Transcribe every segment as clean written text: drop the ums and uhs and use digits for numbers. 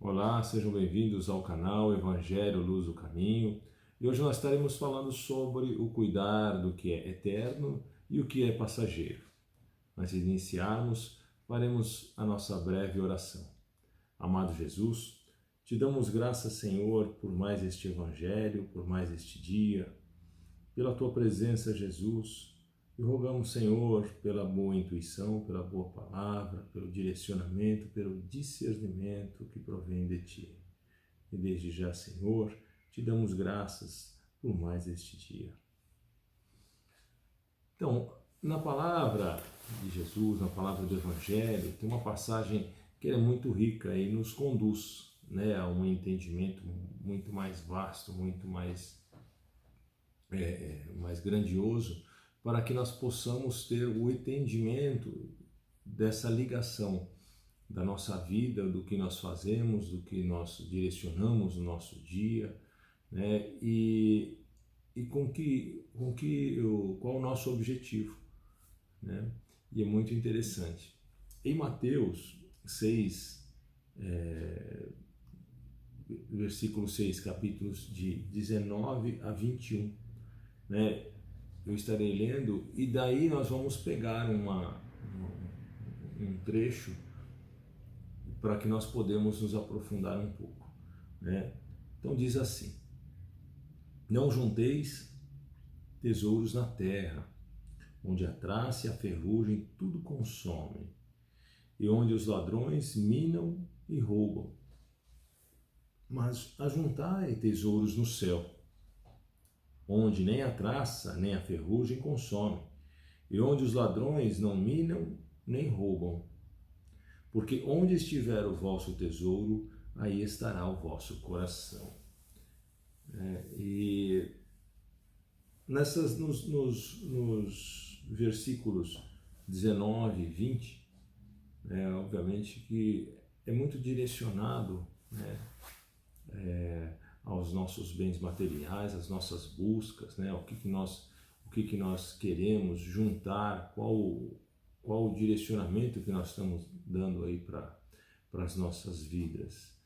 Olá, sejam bem-vindos ao canal Evangelho Luz do Caminho. E hoje nós estaremos falando sobre o cuidar do que é eterno e o que é passageiro. Antes de iniciarmos, faremos a nossa breve oração. Amado Jesus, te damos graças, Senhor, por mais este Evangelho, por mais este dia, pela tua presença, Jesus, e rogamos, Senhor, pela boa intuição, pela boa palavra, pelo direcionamento, pelo discernimento que provém de ti. E desde já, Senhor, te damos graças por mais este dia. Então, na palavra de Jesus, na palavra do Evangelho, tem uma passagem que é muito rica e nos conduz, a um entendimento muito mais vasto, muito mais grandioso, para que nós possamos ter o entendimento dessa ligação da nossa vida, do que nós fazemos, do que nós direcionamos no nosso dia, e qual o nosso objetivo. E é muito interessante. Em Mateus 6, versículo 6, capítulos de 19 a 21, eu estarei lendo, e daí nós vamos pegar um trecho para que nós podemos nos aprofundar um pouco. Então diz assim: não junteis tesouros na terra, onde a traça e a ferrugem tudo consomem, e onde os ladrões minam e roubam. Mas ajuntai tesouros no céu, onde nem a traça nem a ferrugem consomem, e onde os ladrões não minam nem roubam. Porque onde estiver o vosso tesouro, aí estará o vosso coração. E nos versículos 19 e 20, obviamente que é muito direcionado aos nossos bens materiais, às nossas buscas, o que nós queremos juntar, qual o direcionamento que nós estamos dando aí para as nossas vidas,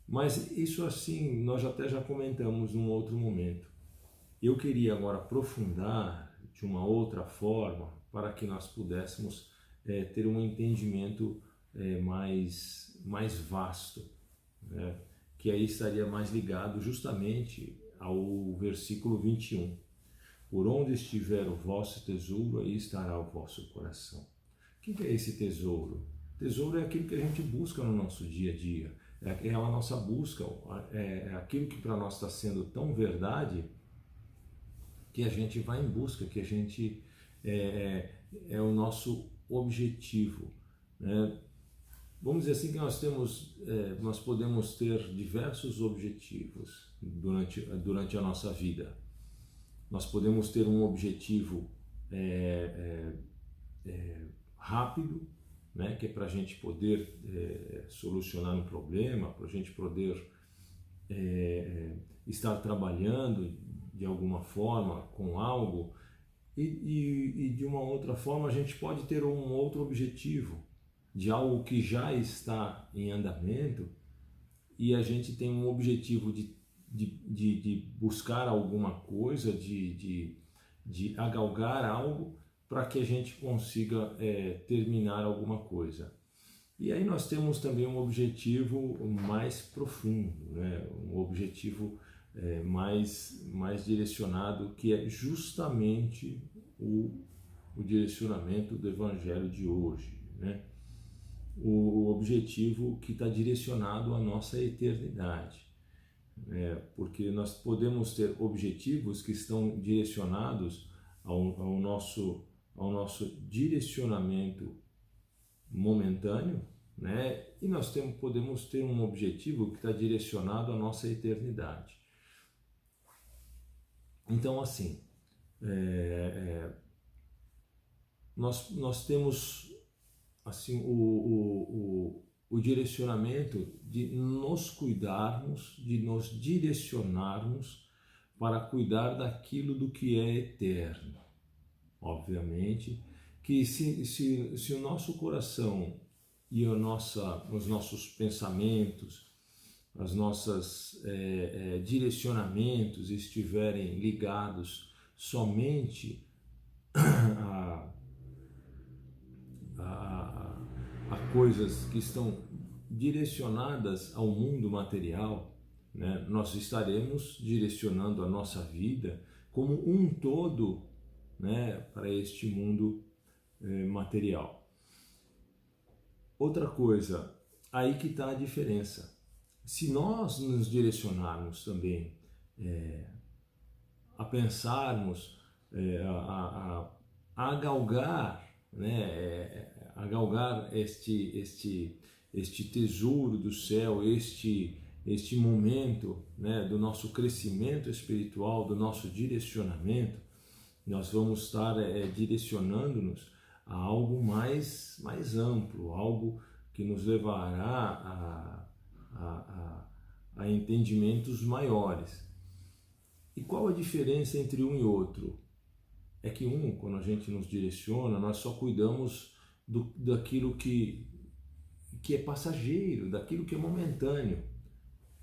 Mas isso assim nós até já comentamos num outro momento. Eu queria agora aprofundar de uma outra forma para que nós pudéssemos ter um entendimento mais vasto, que aí estaria mais ligado justamente ao versículo 21. Por onde estiver o vosso tesouro, aí estará o vosso coração. O que é esse tesouro? Tesouro é aquilo que a gente busca no nosso dia a dia, é a nossa busca, é aquilo que para nós está sendo tão verdade que a gente vai em busca, que a gente é o nosso objetivo, Vamos dizer assim que nós podemos ter diversos objetivos durante a nossa vida. Nós podemos ter um objetivo rápido, que é para a gente poder solucionar um problema, para a gente poder estar trabalhando de alguma forma com algo, e de uma outra forma a gente pode ter um outro objetivo, de algo que já está em andamento, e a gente tem um objetivo de buscar alguma coisa, de agalgar algo para que a gente consiga terminar alguma coisa. E aí nós temos também um objetivo mais profundo, um objetivo mais direcionado, que é justamente o direcionamento do Evangelho de hoje, o objetivo que está direcionado à nossa eternidade, porque nós podemos ter objetivos que estão direcionados ao nosso direcionamento momentâneo, e nós podemos ter um objetivo que está direcionado à nossa eternidade. Então, assim, nós temos assim o direcionamento de nos cuidarmos, de nos direcionarmos para cuidar daquilo do que é eterno. Obviamente que se o nosso coração e os nossos pensamentos, os nossos direcionamentos estiverem ligados somente a, a coisas que estão direcionadas ao mundo material, né? Nós estaremos direcionando a nossa vida como um todo, né, para este mundo material. Outra coisa, aí que está a diferença. Se nós nos direcionarmos também a pensarmos, a galgar, né, a galgar este tesouro do céu, este momento, né, do nosso crescimento espiritual, do nosso direcionamento, nós vamos estar direcionando-nos a algo mais amplo, algo que nos levará a entendimentos maiores. E qual a diferença entre um e outro? É que quando a gente nos direciona, nós só cuidamos daquilo que é passageiro, daquilo que é momentâneo.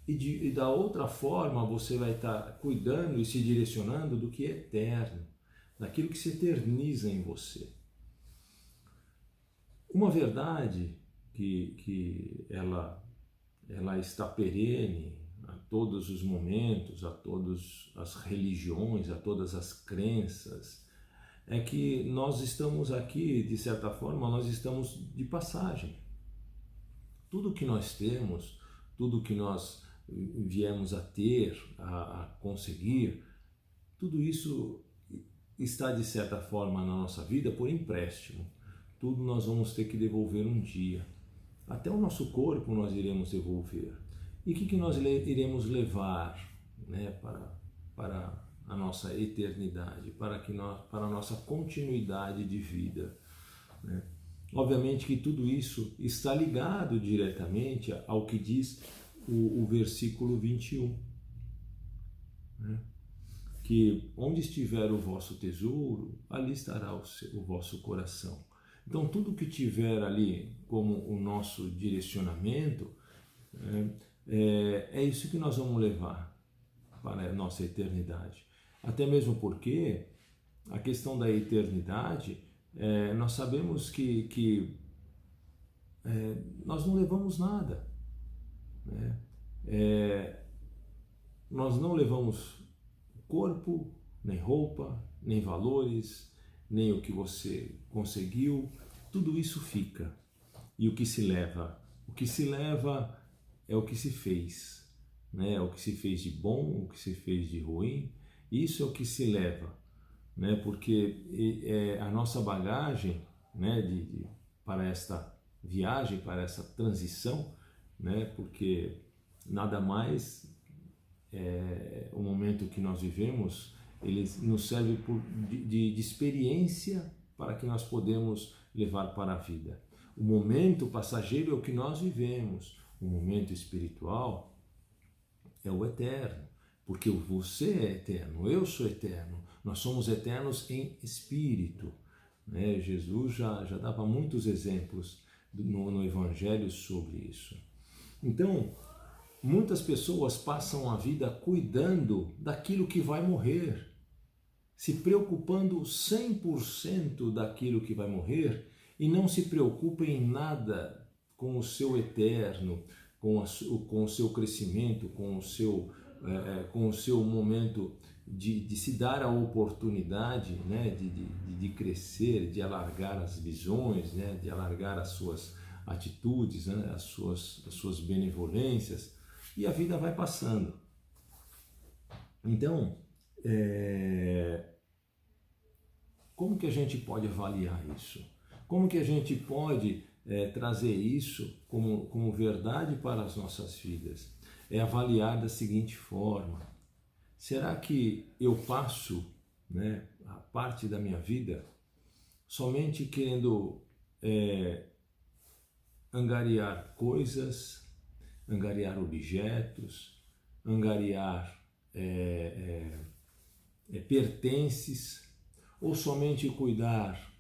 E da outra forma, você vai estar cuidando e se direcionando do que é eterno, daquilo que se eterniza em você. Uma verdade que ela está perene a todos os momentos, a todas as religiões, a todas as crenças, é que nós estamos aqui, de certa forma, nós estamos de passagem. Tudo que nós temos, tudo que nós viemos a ter, a conseguir, tudo isso está, de certa forma, na nossa vida por empréstimo. Tudo nós vamos ter que devolver um dia. Até o nosso corpo nós iremos devolver. E o que nós iremos levar, né, para a nossa eternidade, para a nossa continuidade de vida, né? Obviamente que tudo isso está ligado diretamente ao que diz o versículo 21, né? Que onde estiver o vosso tesouro, ali estará o vosso coração. Então, tudo que tiver ali como o nosso direcionamento, é isso que nós vamos levar para a nossa eternidade. Até mesmo porque a questão da eternidade, nós sabemos que nós não levamos nada, né? Nós não levamos corpo, nem roupa, nem valores, nem o que você conseguiu, tudo isso fica. E o que se leva? O que se leva é o que se fez, né? O que se fez de bom, o que se fez de ruim, isso é o que se leva, né? Porque a nossa bagagem, né, para esta viagem, para essa transição, né? Porque nada mais o momento que nós vivemos, ele nos serve de experiência para que nós podemos levar para a vida. O momento passageiro é o que nós vivemos, o momento espiritual é o eterno, porque você é eterno, eu sou eterno, nós somos eternos em espírito, né? Jesus já dava muitos exemplos no Evangelho sobre isso. Então, muitas pessoas passam a vida cuidando daquilo que vai morrer, se preocupando 100% daquilo que vai morrer e não se preocupam em nada com o seu eterno, com o seu crescimento, com o seu momento de se dar a oportunidade, né, de crescer, de alargar as visões, né, de alargar as suas atitudes, né, as suas benevolências, e a vida vai passando. Então, como que a gente pode avaliar isso? Como que a gente pode trazer isso como verdade para as nossas vidas? É avaliar da seguinte forma: será que eu passo, né, a parte da minha vida somente querendo angariar coisas, angariar objetos, angariar pertences, ou somente cuidar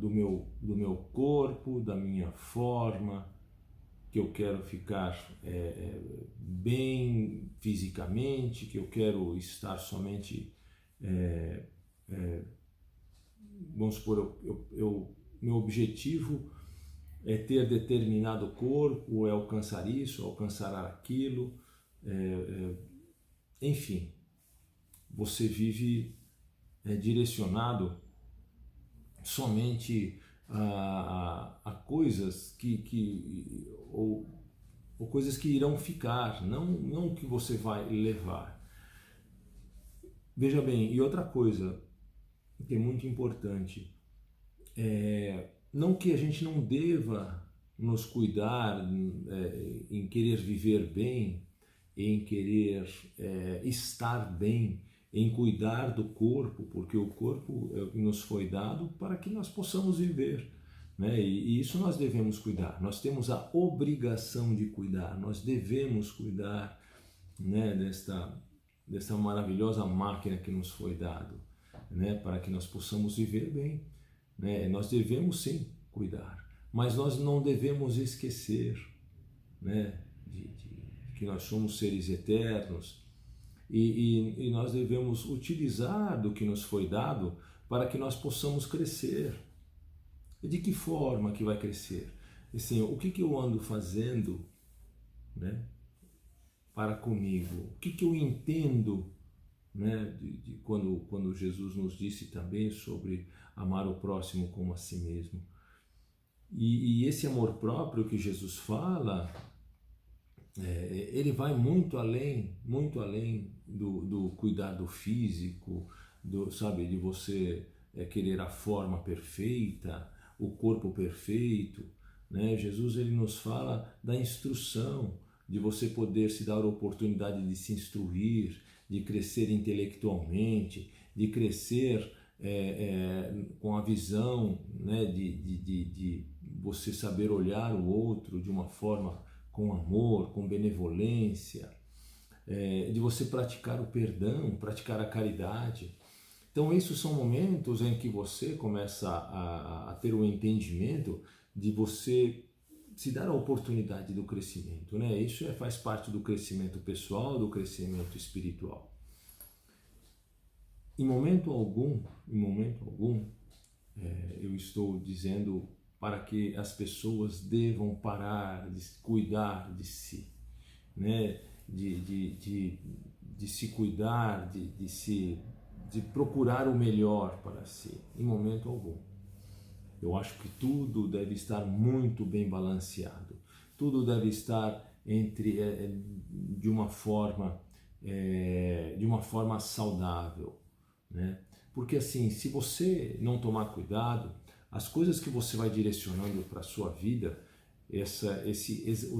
do meu corpo, da minha forma, que eu quero ficar bem fisicamente, que eu quero estar somente, vamos supor, meu objetivo é ter determinado corpo, é alcançar isso, alcançar aquilo, enfim, você vive direcionado somente a coisas ou coisas que irão ficar, não que você vai levar. Veja bem, e outra coisa que é muito importante, não que a gente não deva nos cuidar em querer viver bem, em querer estar bem, em cuidar do corpo, porque o corpo nos foi dado para que nós possamos viver, né? E isso nós devemos cuidar, nós temos a obrigação de cuidar, nós devemos cuidar, né, desta maravilhosa máquina que nos foi dado, né, para que nós possamos viver bem, né? Nós devemos sim cuidar, mas nós não devemos esquecer, né, de que nós somos seres eternos e nós devemos utilizar do que nos foi dado para que nós possamos crescer. E de que forma que vai crescer? Assim, o que eu ando fazendo, né, para comigo? O que eu entendo, né, quando Jesus nos disse também sobre amar o próximo como a si mesmo? E esse amor próprio que Jesus fala, ele vai muito além do cuidado físico, sabe, de você querer a forma perfeita, o corpo perfeito, né? Jesus, ele nos fala da instrução, de você poder se dar a oportunidade de se instruir, de crescer intelectualmente, de crescer com a visão, né, de você saber olhar o outro de uma forma com amor, com benevolência, de você praticar o perdão, praticar a caridade. Então, esses são momentos em que você começa a ter o entendimento de você se dar a oportunidade do crescimento, né? Isso faz parte do crescimento pessoal, do crescimento espiritual. Em momento algum, eu estou dizendo para que as pessoas devam parar de cuidar de si, né? de se cuidar, de procurar o melhor para si, em momento algum. Eu acho que tudo deve estar muito bem balanceado, tudo deve estar de uma forma saudável, né? Porque assim, se você não tomar cuidado, as coisas que você vai direcionando para a sua vida,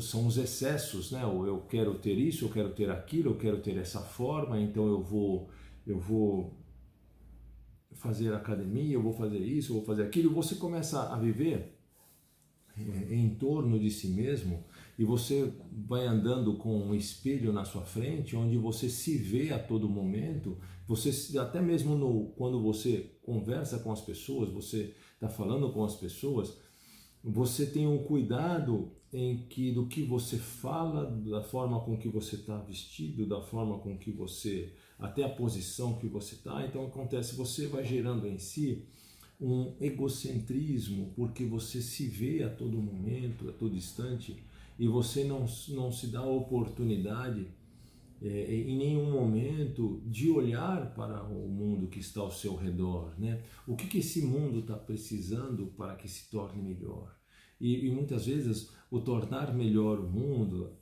são os excessos, né? Ou eu quero ter isso, eu quero ter aquilo, eu quero ter essa forma, então eu vou fazer academia, eu vou fazer isso, eu vou fazer aquilo, e você começa a viver em torno de si mesmo, e você vai andando com um espelho na sua frente, onde você se vê a todo momento, você até mesmo quando você conversa com as pessoas, você está falando com as pessoas, você tem um cuidado do que você fala, da forma com que você está vestido, da forma com que você, até a posição que você está. Então acontece, você vai gerando em si um egocentrismo, porque você se vê a todo momento, a todo instante, e você não se dá a oportunidade em nenhum momento de olhar para o mundo que está ao seu redor, né? O que esse mundo está precisando para que se torne melhor? E muitas vezes o tornar melhor o mundo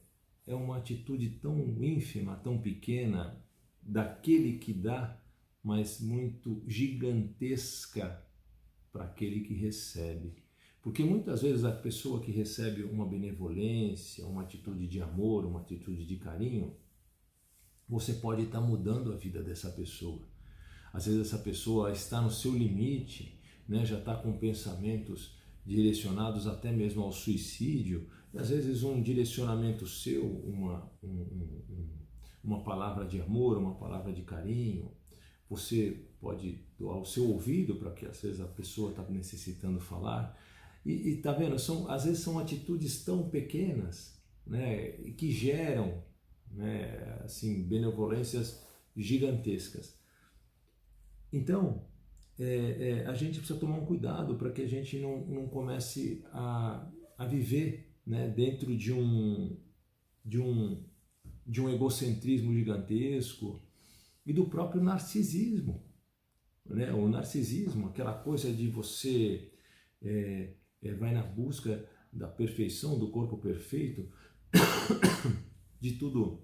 é uma atitude tão ínfima, tão pequena, daquele que dá, mas muito gigantesca para aquele que recebe. Porque muitas vezes a pessoa que recebe uma benevolência, uma atitude de amor, uma atitude de carinho, você pode estar mudando a vida dessa pessoa. Às vezes essa pessoa está no seu limite, né, já está com pensamentos direcionados até mesmo ao suicídio, e às vezes um direcionamento seu, uma palavra de amor, uma palavra de carinho, você pode doar o seu ouvido para que às vezes a pessoa está necessitando falar. E tá vendo, às vezes são atitudes tão pequenas, né, que geram, né, assim, benevolências gigantescas. Então, a gente precisa tomar um cuidado para que a gente não comece a viver, né, dentro de um egocentrismo gigantesco e do próprio narcisismo, né? O narcisismo, aquela coisa de você vai na busca da perfeição, do corpo perfeito, de tudo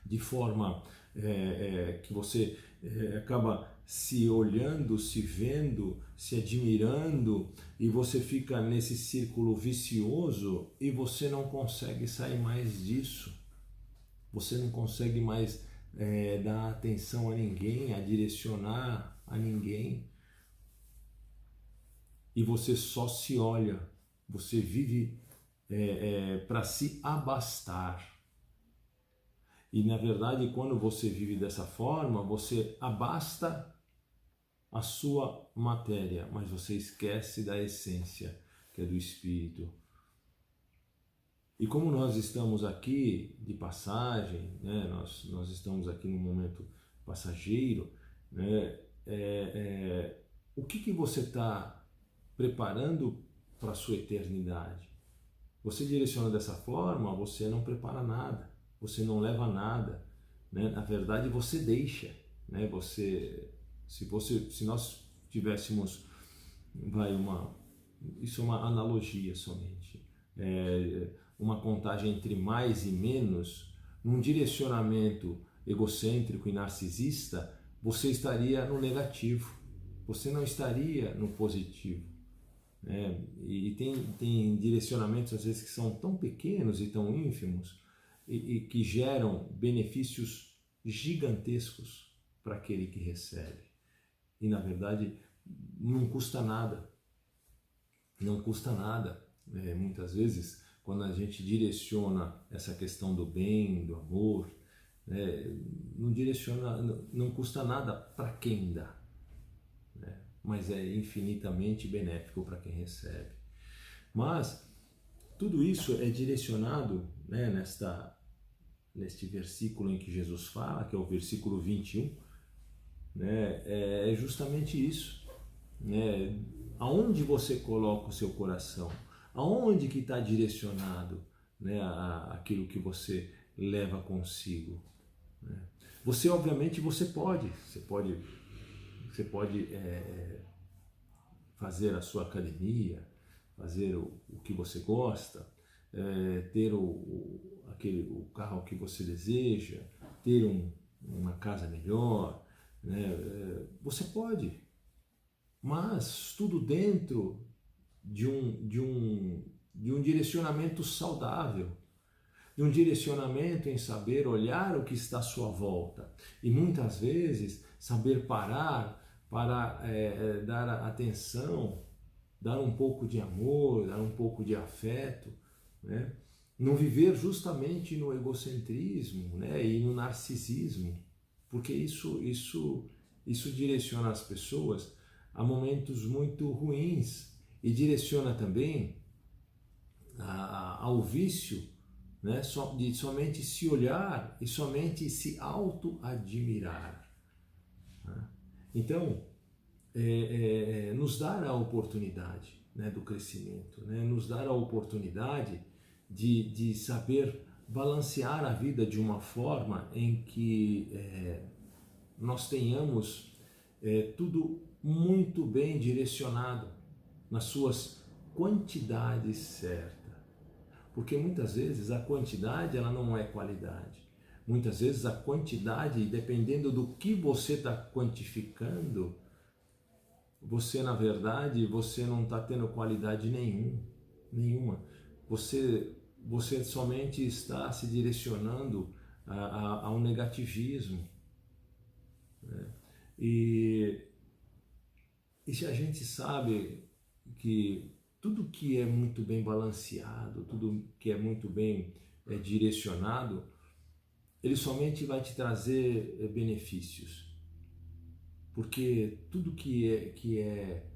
de forma que você acaba se olhando, se vendo, se admirando, e você fica nesse círculo vicioso e você não consegue sair mais disso. Você não consegue mais dar atenção a ninguém, a direcionar a ninguém. E você só se olha, você vive para se abastar. E na verdade, quando você vive dessa forma, você abasta a sua matéria, mas você esquece da essência, que é do Espírito. E como nós estamos aqui de passagem, né, nós estamos aqui num momento passageiro, né, o que você está preparando para a sua eternidade? Você direciona dessa forma, você não prepara nada, você não leva nada, né? Na verdade, você deixa, né? Se nós tivéssemos, isso é uma analogia somente, uma contagem entre mais e menos, num direcionamento egocêntrico e narcisista, você estaria no negativo, você não estaria no positivo. E tem direcionamentos às vezes que são tão pequenos e tão ínfimos e que geram benefícios gigantescos para aquele que recebe. E na verdade não custa nada, não custa nada. Muitas vezes quando a gente direciona essa questão do bem, do amor, não custa nada para quem dá, né? Mas é infinitamente benéfico para quem recebe. Mas tudo isso é direcionado, né, neste versículo em que Jesus fala, que é o versículo 21, né, é justamente isso, né? Aonde você coloca o seu coração? Aonde que está direcionado, né, aquilo que você leva consigo, né? Você, obviamente, você pode fazer a sua academia, fazer o que você gosta, ter o carro que você deseja, ter uma casa melhor, né? Você pode, mas tudo dentro de um direcionamento saudável, de um direcionamento em saber olhar o que está à sua volta e muitas vezes saber parar para dar atenção, dar um pouco de amor, dar um pouco de afeto, né? Não viver justamente no egocentrismo, né? E no narcisismo, porque isso direciona as pessoas a momentos muito ruins e direciona também ao vício, né? De somente se olhar e somente se auto-admirar, né? Então, nos dar a oportunidade, né, do crescimento, né? Nos dar a oportunidade de saber balancear a vida de uma forma em que nós tenhamos tudo muito bem direcionado nas suas quantidades certas. Porque muitas vezes a quantidade ela não é qualidade. Muitas vezes a quantidade, dependendo do que você está quantificando, você na verdade você não está tendo qualidade nenhuma. Você somente está se direcionando ao negativismo, né? E se a gente sabe que tudo que é muito bem balanceado, tudo que é muito bem direcionado, ele somente vai te trazer benefícios. porque tudo que é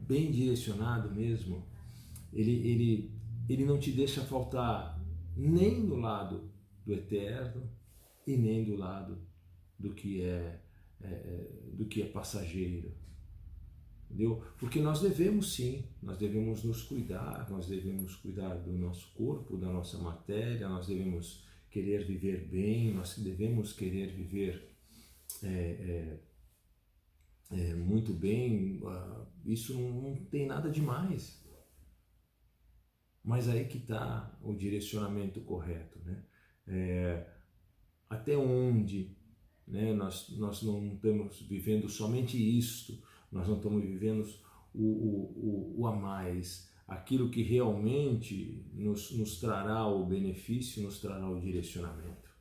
bem direcionado mesmo, ele não te deixa faltar nem do lado do eterno e nem do lado do que do que é passageiro, entendeu? Porque nós devemos sim, nós devemos nos cuidar, nós devemos cuidar do nosso corpo, da nossa matéria, nós devemos querer viver bem, nós devemos querer viver muito bem, isso não tem nada demais. Mas aí que está o direcionamento correto, né? Até onde, né, nós não estamos vivendo somente isto, nós não estamos vivendo o a mais, aquilo que realmente nos trará o benefício, nos trará o direcionamento,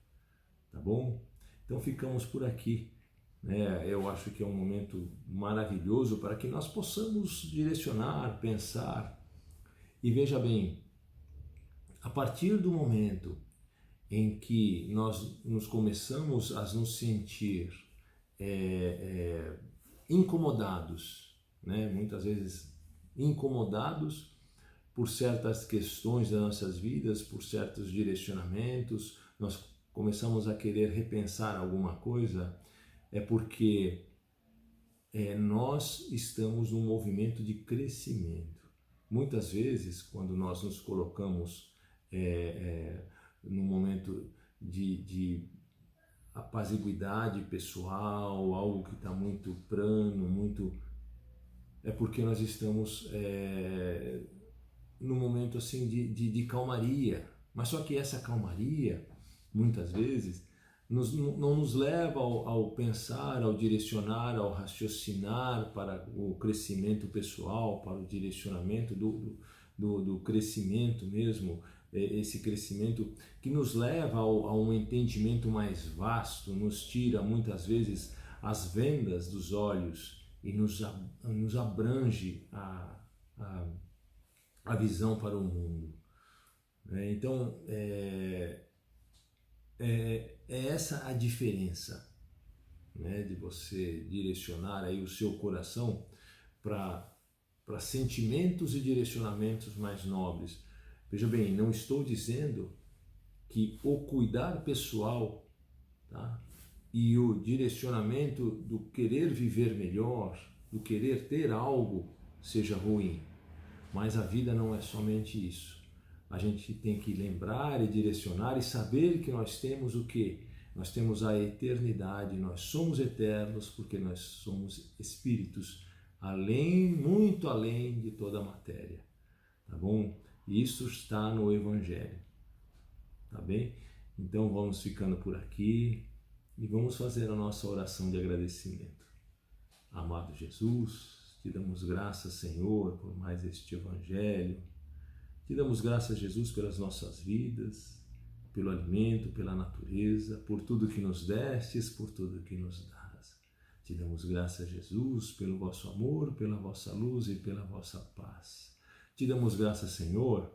tá bom? Então ficamos por aqui, né? Eu acho que é um momento maravilhoso para que nós possamos direcionar, pensar, e veja bem, a partir do momento em que nós nos começamos a nos sentir incomodados, né? Muitas vezes incomodados por certas questões das nossas vidas, por certos direcionamentos, nós começamos a querer repensar alguma coisa, é porque nós estamos num movimento de crescimento. Muitas vezes, quando nós nos colocamos num momento de apaziguidade pessoal, algo que está muito plano, é porque nós estamos num momento assim de calmaria. Mas só que essa calmaria, muitas vezes, não nos leva ao pensar, ao direcionar, ao raciocinar para o crescimento pessoal, para o direcionamento do crescimento mesmo, esse crescimento que nos leva a um entendimento mais vasto, nos tira muitas vezes as vendas dos olhos e nos abrange a visão para o mundo. Então, é essa a diferença, né, de você direcionar aí o seu coração para sentimentos e direcionamentos mais nobres. Veja bem, não estou dizendo que o cuidar pessoal, tá, e o direcionamento do querer viver melhor, do querer ter algo, seja ruim, mas a vida não é somente isso. A gente tem que lembrar e direcionar e saber que nós temos o quê? Nós temos a eternidade, nós somos eternos porque nós somos espíritos, muito além de toda a matéria, tá bom? E isso está no Evangelho, tá bem? Então vamos ficando por aqui e vamos fazer a nossa oração de agradecimento. Amado Jesus, te damos graças, Senhor, por mais este Evangelho. Te damos graças, Jesus, pelas nossas vidas, pelo alimento, pela natureza, por tudo que nos destes, por tudo que nos dás. Te damos graças, Jesus, pelo vosso amor, pela vossa luz e pela vossa paz. Te damos graças, Senhor,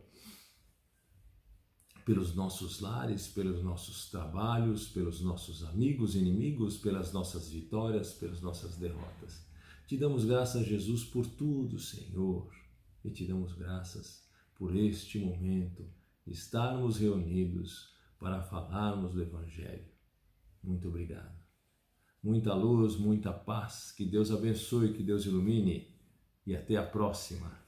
pelos nossos lares, pelos nossos trabalhos, pelos nossos amigos e inimigos, pelas nossas vitórias, pelas nossas derrotas. Te damos graças, Jesus, por tudo, Senhor, e te damos graças por este momento de estarmos reunidos para falarmos do Evangelho. Muito obrigado. Muita luz, muita paz, que Deus abençoe, que Deus ilumine e até a próxima.